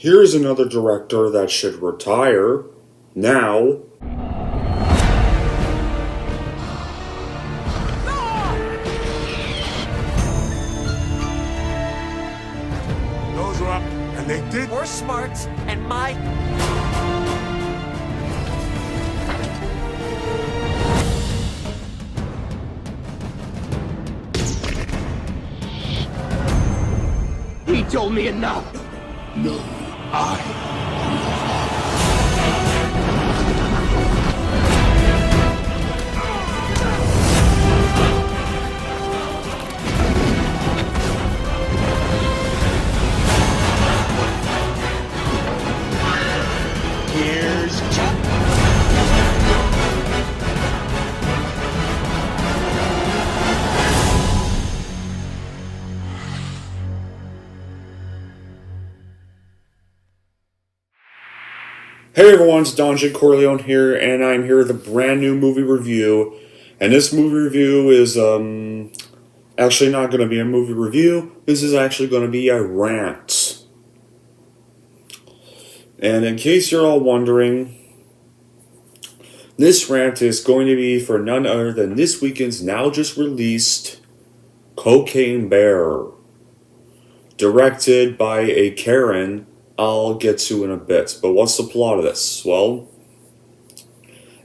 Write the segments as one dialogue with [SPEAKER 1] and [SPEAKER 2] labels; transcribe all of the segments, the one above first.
[SPEAKER 1] Here's another director that should retire now.
[SPEAKER 2] Those were up, and they did.
[SPEAKER 3] We're smart, and my...
[SPEAKER 4] He told me enough.
[SPEAKER 2] No, I.
[SPEAKER 4] Here's Chuck.
[SPEAKER 1] Hey everyone, it's Don J. Corleone here, and I'm here with a brand new movie review. And this movie review is actually not going to be a movie review. This is actually going to be a rant. And in case you're all wondering, this rant is going to be for none other than this weekend's now just released Cocaine Bear, directed by a Karen I'll get to in a bit. But what's the plot of this? Well,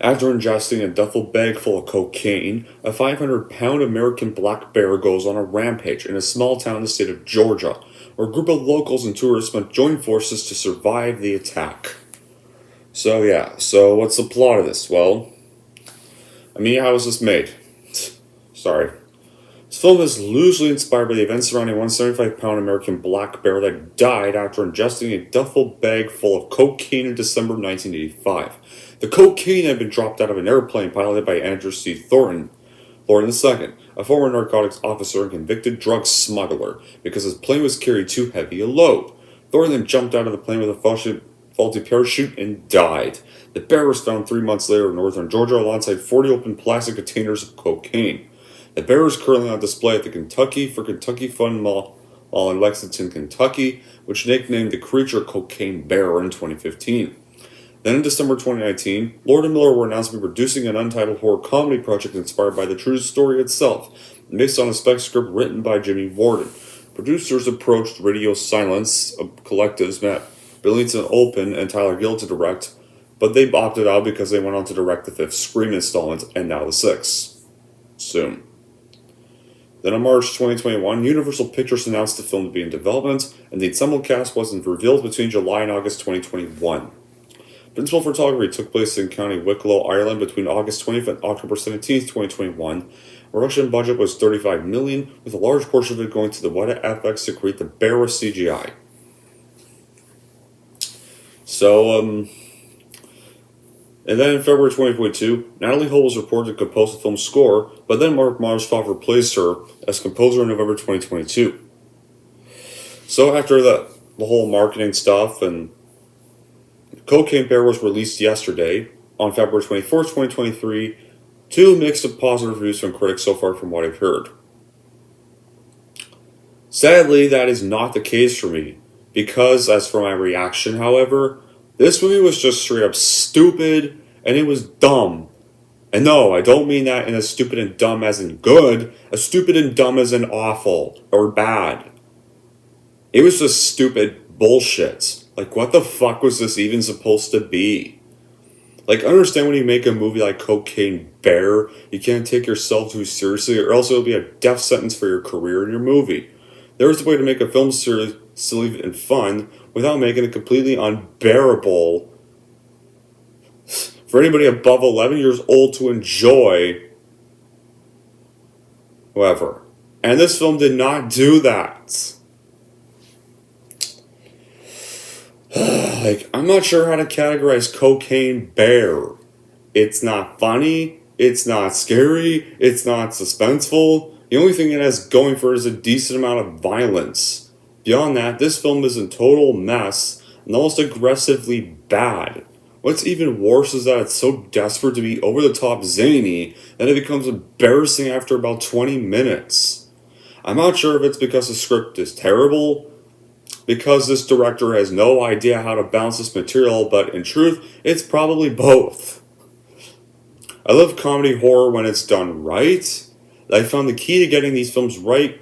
[SPEAKER 1] after ingesting a duffel bag full of cocaine, a 500-pound American black bear goes on a rampage in a small town in the state of Georgia, where a group of locals and tourists must join forces to survive the attack. So what's the plot of this? Well, how was this made? Sorry. This film is loosely inspired by the events surrounding a 175-pound American black bear that died after ingesting a duffel bag full of cocaine in December 1985. The cocaine had been dropped out of an airplane piloted by Andrew C. Thornton II, a former narcotics officer and convicted drug smuggler, because his plane was carrying too heavy a load. Thornton then jumped out of the plane with a faulty parachute and died. The bear was found 3 months later in northern Georgia alongside 40 open plastic containers of cocaine. The bear is currently on display at the Kentucky Fun Mall in Lexington, Kentucky, which nicknamed the creature Cocaine Bear in 2015. Then in December 2019, Lord and Miller were announced to be producing an untitled horror comedy project inspired by the true story itself, based on a spec script written by Jimmy Warden. Producers approached Radio Silence collectives Matt Billington Open and Tyler Gill to direct, but they opted out because they went on to direct the 5th Scream installment and now the 6th. Soon. Then in March 2021, Universal Pictures announced the film to be in development, and the ensemble cast wasn't revealed between July and August 2021. Principal photography took place in County Wicklow, Ireland between August 20th and October 17th, 2021. Production budget was $35 million, with a large portion of it going to the Weta FX to create the bear with CGI. And then in February 2022, Natalie Hull was reported to compose the film's score, but then Mark Marshoff replaced her as composer in November 2022. So after the whole marketing stuff, and Cocaine Bear was released yesterday, on February 24th, 2023, two mixed and positive reviews from critics so far from what I've heard. Sadly, that is not the case for me, because as for my reaction, however, this movie was just straight up stupid, and it was dumb. And no, I don't mean that in a stupid and dumb as in good, a stupid and dumb as in awful, or bad. It was just stupid bullshit. Like, what the fuck was this even supposed to be? Like, I understand when you make a movie like Cocaine Bear, you can't take yourself too seriously, or else it'll be a death sentence for your career in your movie. There's a way to make a film silly and fun without making it completely unbearable for anybody above 11 years old to enjoy. However, and this film did not do that. I'm not sure how to categorize Cocaine Bear. It's not funny, it's not scary, it's not suspenseful. The only thing it has going for it is a decent amount of violence. Beyond that, this film is a total mess and almost aggressively bad. What's even worse is that it's so desperate to be over-the-top zany that it becomes embarrassing after about 20 minutes. I'm not sure if it's because the script is terrible, because this director has no idea how to balance this material, but in truth, it's probably both. I love comedy horror when it's done right. I found the key to getting these films right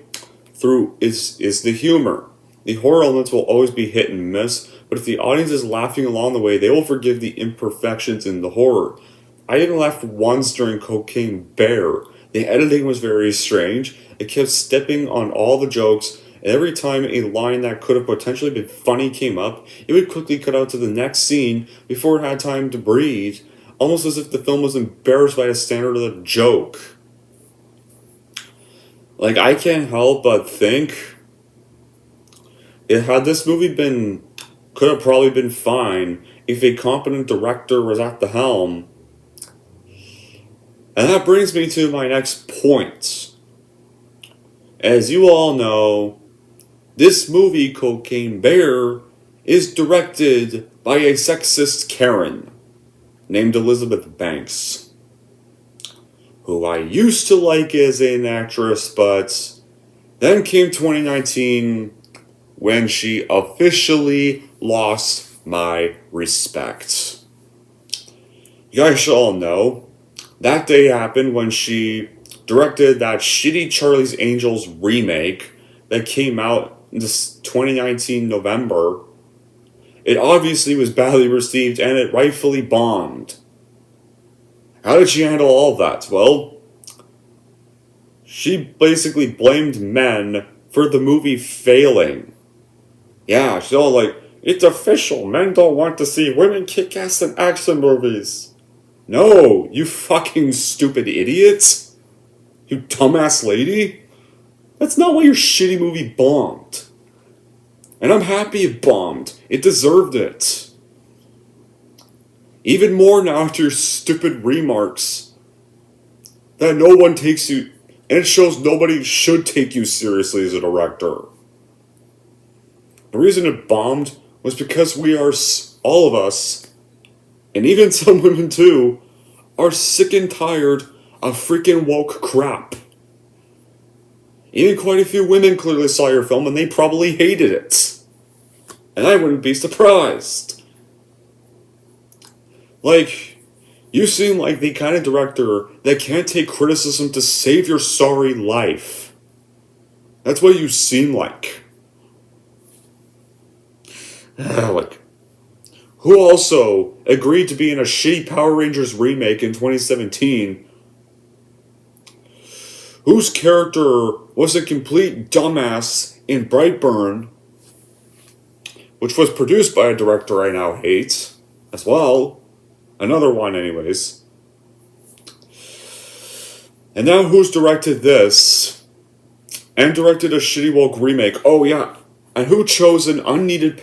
[SPEAKER 1] through is the humor. The horror elements will always be hit and miss, but if the audience is laughing along the way, they will forgive the imperfections in the horror. I didn't laugh once during Cocaine Bear. The editing was very strange. It kept stepping on all the jokes, and every time a line that could have potentially been funny came up, it would quickly cut out to the next scene before it had time to breathe, almost as if the film was embarrassed by the standard of the joke. Like, I can't help but think, had this movie could have probably been fine if a competent director was at the helm. And that brings me to my next point. As you all know, this movie, Cocaine Bear, is directed by a sexist Karen named Elizabeth Banks, who I used to like as an actress, but then came 2019 when she officially lost my respect. You guys should all know, that day happened when she directed that shitty Charlie's Angels remake that came out in this 2019 November. It obviously was badly received and it rightfully bombed. How did she handle all of that? Well, she basically blamed men for the movie failing. Yeah, she's all like, it's official, men don't want to see women kick ass in action movies. No, you fucking stupid idiot. You dumbass lady. That's not why your shitty movie bombed. And I'm happy it bombed. It deserved it. Even more now after your stupid remarks that no one takes you, and it shows nobody should take you seriously as a director. The reason it bombed was because we are, all of us, and even some women too, are sick and tired of freaking woke crap. Even quite a few women clearly saw your film and they probably hated it. And I wouldn't be surprised. Like, you seem like the kind of director that can't take criticism to save your sorry life. That's what you seem like. Like, who also agreed to be in a shitty Power Rangers remake in 2017, whose character was a complete dumbass in Brightburn, which was produced by a director I now hate, as well. Another one, anyways. And now who's directed this, and directed a shitty woke remake? Oh yeah, and who chose an unneeded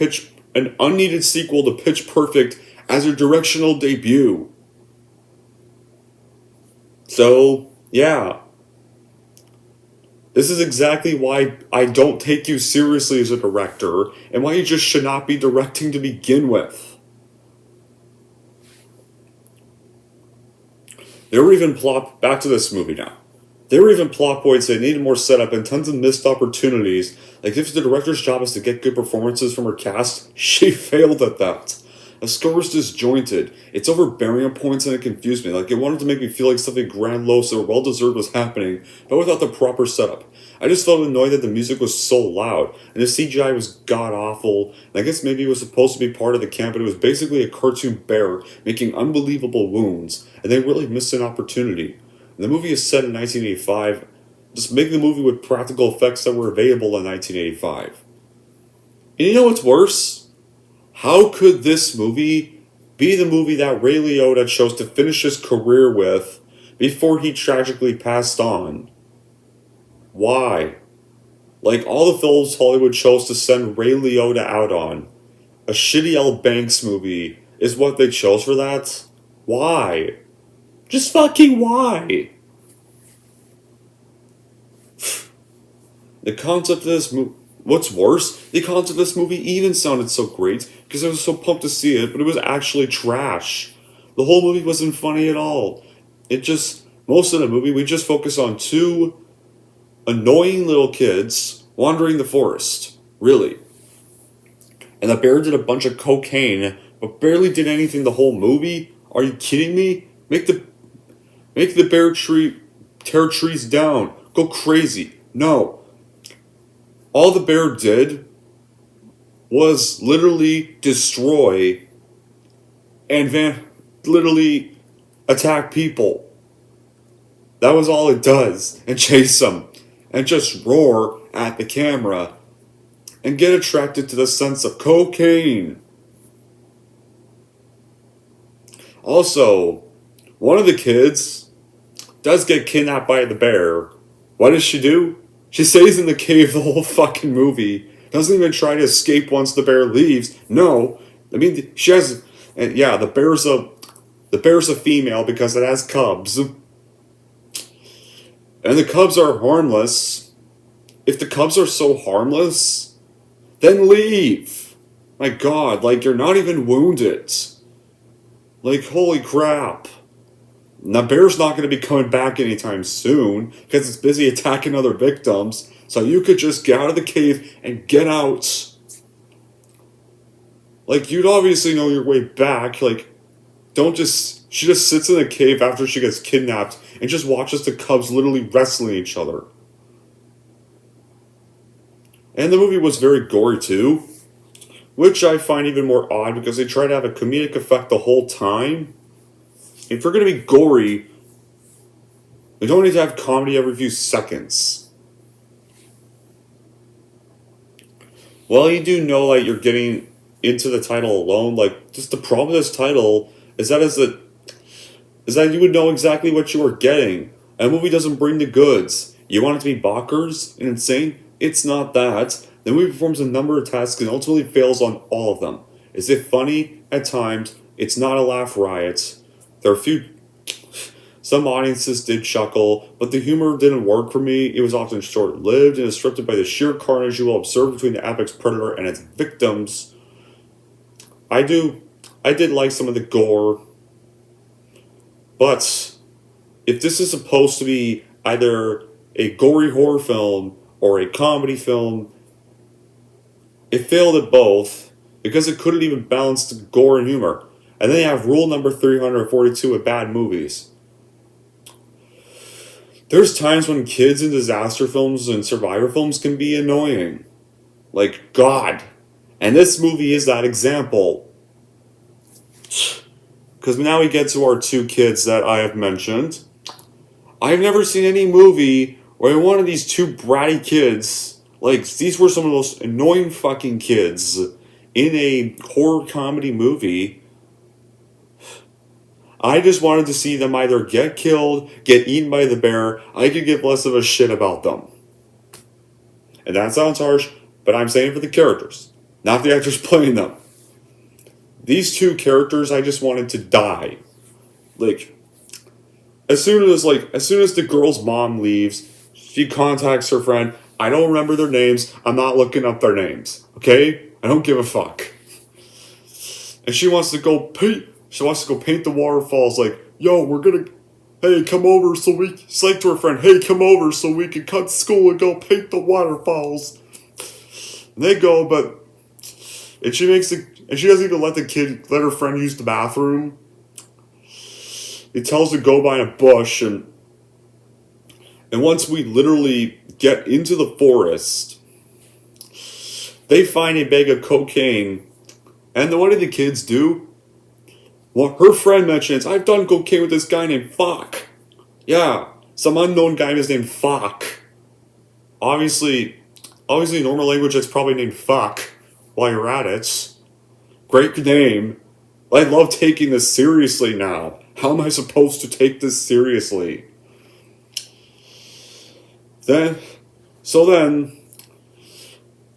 [SPEAKER 1] sequel to Pitch Perfect as a directional debut? So, yeah. This is exactly why I don't take you seriously as a director, and why you just should not be directing to begin with. There were even back to this movie now. There were even plot points that needed more setup and tons of missed opportunities. Like, if the director's job is to get good performances from her cast, she failed at that. The score was disjointed. It's overbearing at points and it confused me. Like, it wanted to make me feel like something grandiose or well-deserved was happening, but without the proper setup. I just felt annoyed that the music was so loud, and the CGI was god-awful, and I guess maybe it was supposed to be part of the camp, but it was basically a cartoon bear making unbelievable wounds, and they really missed an opportunity. And the movie is set in 1985. Just make the movie with practical effects that were available in 1985. And you know what's worse? How could this movie be the movie that Ray Liotta chose to finish his career with before he tragically passed on? Why? Like all the films Hollywood chose to send Ray Liotta out on, a shitty L. Banks movie is what they chose for that? Why? Just fucking why? The concept of this movie... What's worse, the concept of this movie even sounded so great because I was so pumped to see it, but it was actually trash. The whole movie wasn't funny at all. Most of the movie, we just focus on two annoying little kids wandering the forest. Really. And the bear did a bunch of cocaine, but barely did anything the whole movie? Are you kidding me? Make the bear tree tear trees down. Go crazy. No. All the bear did was literally destroy and literally attack people. That was all it does. And chase them. And just roar at the camera. And get attracted to the sense of cocaine. Also, one of the kids does get kidnapped by the bear. What does she do? She stays in the cave the whole fucking movie. Doesn't even try to escape once the bear leaves. No. I mean, she has... And yeah, the bear's a female because it has cubs. And the cubs are harmless. If the cubs are so harmless, then leave. My god, like, you're not even wounded. Like, holy crap. Now, bear's not going to be coming back anytime soon because it's busy attacking other victims. So you could just get out of the cave and get out. Like, you'd obviously know your way back. Like, she just sits in the cave after she gets kidnapped and just watches the cubs literally wrestling each other. And the movie was very gory too, which I find even more odd because they try to have a comedic effect the whole time. If you're going to be gory, you don't need to have comedy every few seconds. Well, you do know, like, you're getting into the title alone. Like, just the problem with this title is that you would know exactly what you are getting. A movie doesn't bring the goods. You want it to be bonkers and insane? It's not that. The movie performs a number of tasks and ultimately fails on all of them. Is it funny? At times. It's not a laugh riot. There are some audiences did chuckle, but the humor didn't work for me. It was often short-lived and disrupted by the sheer carnage you will observe between the apex predator and its victims. I did like some of the gore, but if this is supposed to be either a gory horror film or a comedy film, it failed at both because it couldn't even balance the gore and humor. And then you have rule number 342 of bad movies. There's times when kids in disaster films and survivor films can be annoying. Like, God. And this movie is that example. Because now we get to our two kids that I have mentioned. I've never seen any movie where one of these two bratty kids, like, these were some of the most annoying fucking kids in a horror comedy movie. I just wanted to see them either get killed, get eaten by the bear. I could give less of a shit about them. And that sounds harsh, but I'm saying for the characters, not the actors playing them. These two characters, I just wanted to die. Like, as soon as the girl's mom leaves, she contacts her friend. I don't remember their names. I'm not looking up their names. Okay? I don't give a fuck. And she wants to go paint the waterfalls. Like, yo, hey, come over so we... She's like to her friend, hey, come over so we can cut school and go paint the waterfalls. And they go, but... And she doesn't even let her friend use the bathroom. He tells her to go behind a bush, and once we literally get into the forest, they find a bag of cocaine, and what do the kids do? Well, her friend mentions, I've done cocaine with this guy named Fuck. Yeah, some unknown guy is named Fuck. Obviously, in normal language, it's probably named Fuck while you're at it. Great name. I love taking this seriously now. How am I supposed to take this seriously? Then,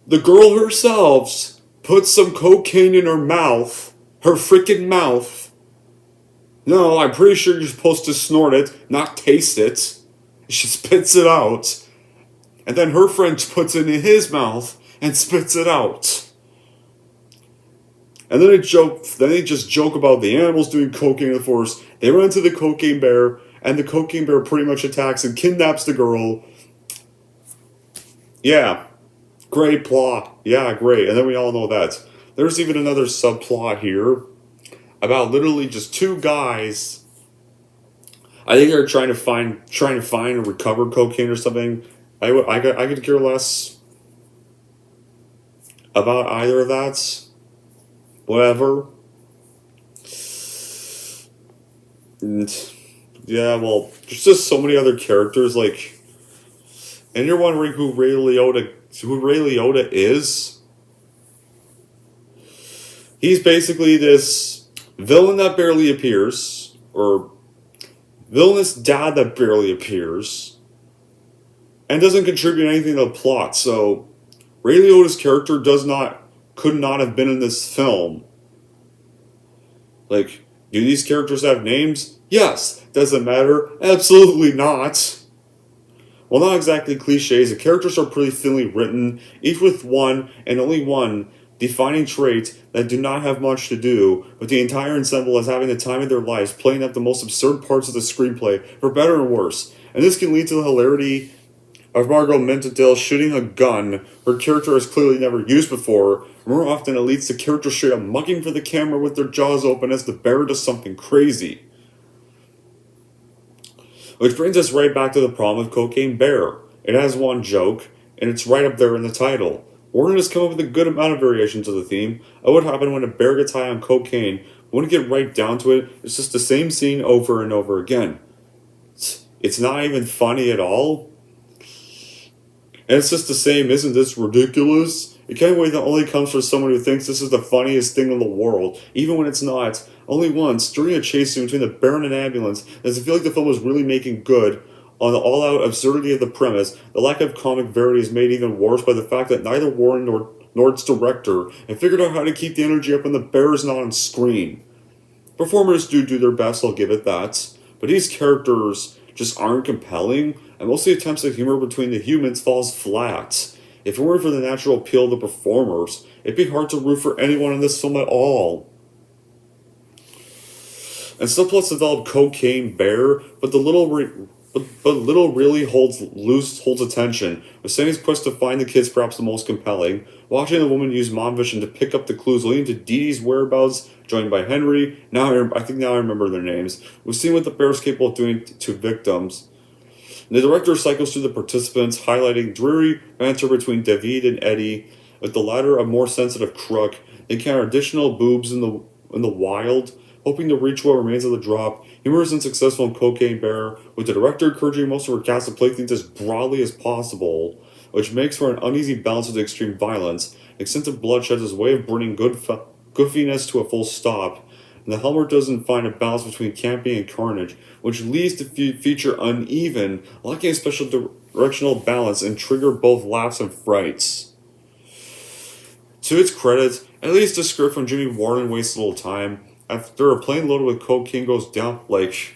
[SPEAKER 1] the girl herself puts some cocaine in her mouth. Her freaking mouth. No, I'm pretty sure you're supposed to snort it, not taste it. She spits it out. And then her friend puts it in his mouth and spits it out. And then they just joke about the animals doing cocaine in the forest. They run to the cocaine bear, and the cocaine bear pretty much attacks and kidnaps the girl. Yeah. Great plot. Yeah, great. And then we all know that. There's even another subplot here about literally just two guys. I think they're trying to find or recover cocaine or something. I could care less about either of that. Whatever. And yeah, well, there's just so many other characters, like, and you're wondering who Ray Liotta is. He's basically this villain that barely appears, or villainous dad that barely appears, and doesn't contribute anything to the plot. So Ray Liotta's character could not have been in this film. Like, do these characters have names? Yes. Does it matter? Absolutely not. Well, not exactly cliches. The characters are pretty thinly written, each with one and only one defining trait that do not have much to do with the entire ensemble as having the time of their lives, playing up the most absurd parts of the screenplay, for better or worse. And this can lead to the hilarity of Margot Mentadale shooting a gun her character has clearly never used before. More often, it leads to characters straight up mugging for the camera with their jaws open as the bear does something crazy. Which brings us right back to the problem of Cocaine Bear. It has one joke, and it's right up there in the title. Warren has come up with a good amount of variations of the theme of what happened when a bear gets high on cocaine. When you get right down to it, it's just the same scene over and over again. It's not even funny at all. And it's just the same, isn't this ridiculous? It can't wait that only comes from someone who thinks this is the funniest thing in the world, even when it's not. Only once, during a chase scene between the bear and an ambulance, does it feel like the film was really making good on the all-out absurdity of the premise. The lack of comic verity is made even worse by the fact that neither Warren nor its director have figured out how to keep the energy up when the bear is not on screen. Performers do their best, I'll give it that, but these characters just aren't compelling, and most of the attempts at humor between the humans falls flat. If it weren't for the natural appeal of the performers, it'd be hard to root for anyone in this film at all. And subplots develop Cocaine Bear, but little really holds attention, with Sandy's quest to find the kids perhaps the most compelling. Watching the woman use mom vision to pick up the clues leading to Dee Dee's whereabouts, joined by Henry. I think I remember their names. We've seen what the bear is capable of doing to victims. And the director cycles through the participants, highlighting dreary banter between David and Eddie, with the latter a more sensitive crook. They encounter additional boobs in the wild, hoping to reach what remains of the drop. Humor isn't successful in Cocaine Bear, with the director encouraging most of her cast to play things as broadly as possible, which makes for an uneasy balance of the extreme violence. Extensive bloodshed is a way of bringing goofiness to a full stop, and the Helmer doesn't find a balance between camping and carnage, which leads to feature uneven, lacking a special directional balance, and trigger both laughs and frights. To its credit, at least the script from Jimmy Warren wastes little time. After a plane loaded with cocaine goes down, as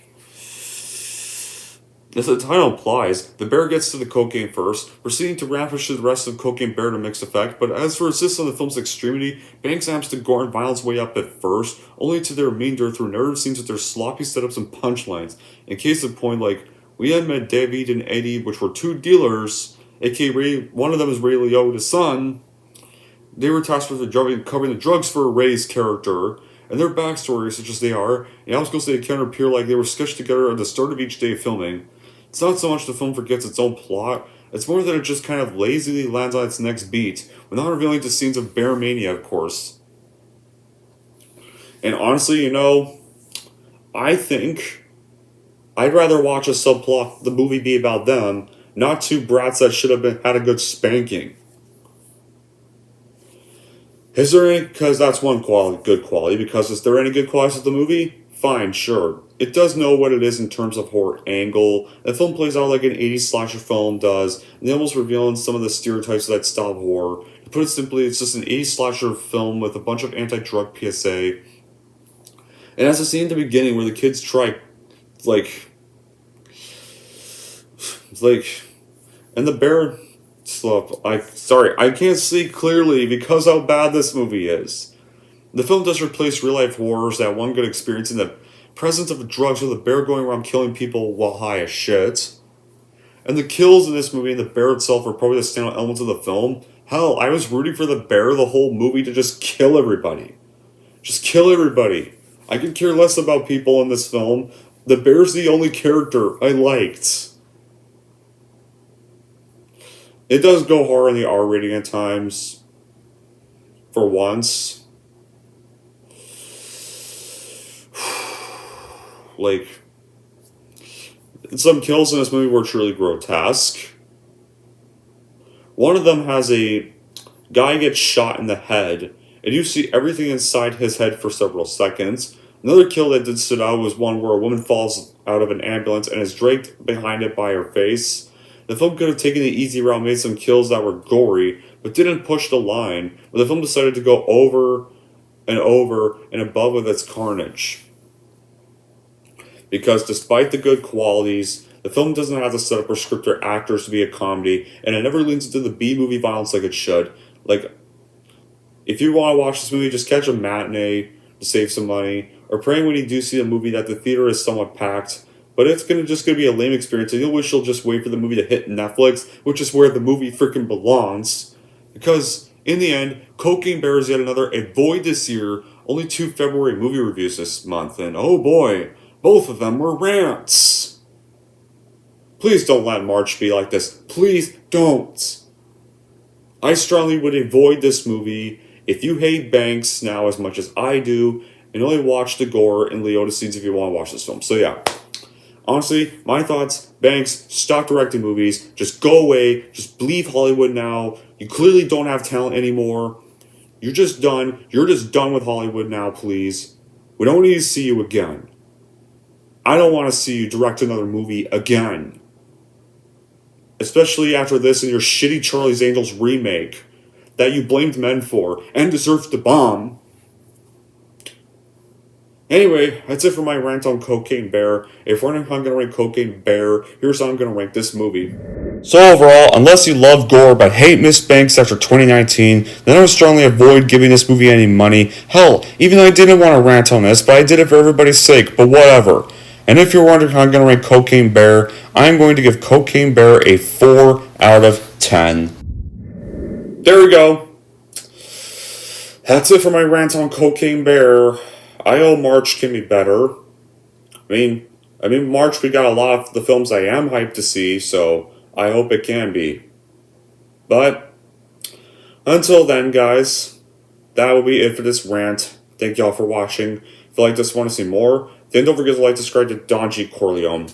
[SPEAKER 1] the title implies, the bear gets to the cocaine first, proceeding to ravish the rest of Cocaine Bear to mixed effect, but as for insisting on the film's extremity, Banks amps the gore and violence way up at first, only to their remainder through narrative scenes with their sloppy setups and punchlines. In case of point, we had met David and Eddie, which were two dealers, aka one of them is Ray Liotta's son. They were tasked with covering the drugs for Ray's character, and their backstories, such as they are, and obstacles they encounter appear like they were sketched together at the start of each day of filming. It's not so much the film forgets its own plot, it's more that it just kind of lazily lands on its next beat, without revealing to scenes of bear mania, of course. And honestly, I think I'd rather watch the movie be about them, not two brats that should have had a good spanking. Is there any, because that's one good quality, because is there any good qualities of the movie? Fine, sure. It does know what it is in terms of horror angle. The film plays out like an 80s slasher film does, and they almost revealing some of the stereotypes of that style of horror. To put it simply, it's just an 80s slasher film with a bunch of anti-drug PSA. And as a scene at the beginning where the kids try, and the bear... I can't see clearly because how bad this movie is. The film does replace real-life horrors that one could experience in the presence of drugs with a bear going around killing people while high as shit. And the kills in this movie and the bear itself are probably the standout elements of the film. Hell, I was rooting for the bear the whole movie to just kill everybody. Just kill everybody. I could care less about people in this film. The bear's the only character I liked. It does go hard on the R rating at times. For once. Like, some kills in this movie were truly grotesque. One of them has a guy gets shot in the head, and you see everything inside his head for several seconds. Another kill that did stood out was one where a woman falls out of an ambulance and is dragged behind it by her face. The film could have taken the easy route, made some kills that were gory, but didn't push the line, but the film decided to go over and above with its carnage. Because despite the good qualities, the film doesn't have to set up or script or actors to be a comedy, and it never leans into the B-movie violence like it should. Like, if you want to watch this movie, just catch a matinee to save some money, or praying when you do see a movie that the theater is somewhat packed, but it's just gonna be a lame experience, and you'll wish you'll just wait for the movie to hit Netflix, which is where the movie freaking belongs. Because, in the end, Cocaine Bear is yet another avoid this year, only 2 February movie reviews this month, and oh boy, both of them were rants. Please don't let March be like this. Please don't. I strongly would avoid this movie if you hate Banks now as much as I do, and only watch the gore and Leota scenes if you want to watch this film. So yeah, honestly, my thoughts, Banks, stop directing movies, just go away, just leave Hollywood now. You clearly don't have talent anymore. You're just done with Hollywood now, please. We don't need to see you again. I don't want to see you direct another movie again. Especially after this and your shitty Charlie's Angels remake that you blamed men for and deserved to bomb. Anyway, that's it for my rant on Cocaine Bear. If we're going to rank Cocaine Bear, here's how I'm going to rank this movie. So overall, unless you love gore but hate Miss Banks after 2019, then I would strongly avoid giving this movie any money. Hell, even though I didn't want to rant on this, but I did it for everybody's sake, but whatever. And if you're wondering how I'm going to rank Cocaine Bear, I'm going to give Cocaine Bear a 4 out of 10. There we go. That's it for my rant on Cocaine Bear. I know March can be better. I mean, March we got a lot of the films I am hyped to see, so I hope it can be. But until then, guys, that will be it for this rant. Thank y'all for watching. If you like this, want to see more, then don't forget to like, subscribe to Don G. Corleone.